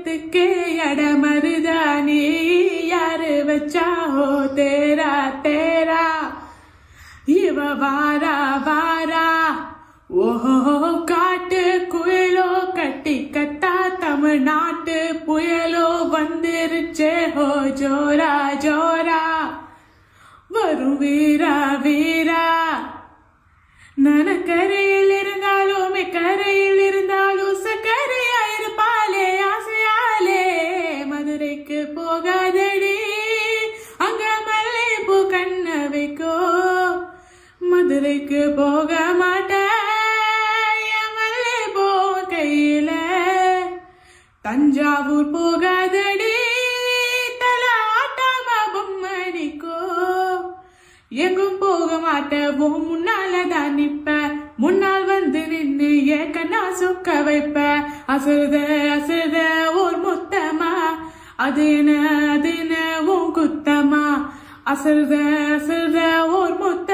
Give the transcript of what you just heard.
மனத்துக்கே இடமருதானே யாரு வச்சாஹோ தேரா தேரா இவ வாரா வாரா ஓஹோ காட்டு குயிலோ கட்டி கட்டா தமிழ்நாட்டு புயலோ வந்துருச்சே ஹோ ஜோரா ஜோரா வரும் வீரா வீரா நனக்கரையில் இருந்தாலும் கரையில் இருந்தாலும் சக்கரையா இருப்பாளே ஆசையாலே மதுரைக்கு போகாதடி அங்க மல்லை பூ கண்ண வைக்கோ மதுரைக்கு போக மாட்டேன் மல்லை போ கையில தஞ்சாவூர் போகாதடி தலா ஆட்டாம பொம்மணிக்கோ எங்கும் போக மாட்டவும் முன்னாலதான் நிப்ப முன்னால் வந்து நின்று ஏக்கண்ணா சொக்க வைப்ப அசுத ஓர் மொத்தமா அது என்ன உன் குத்தமா அசுத ஓர் மொத்த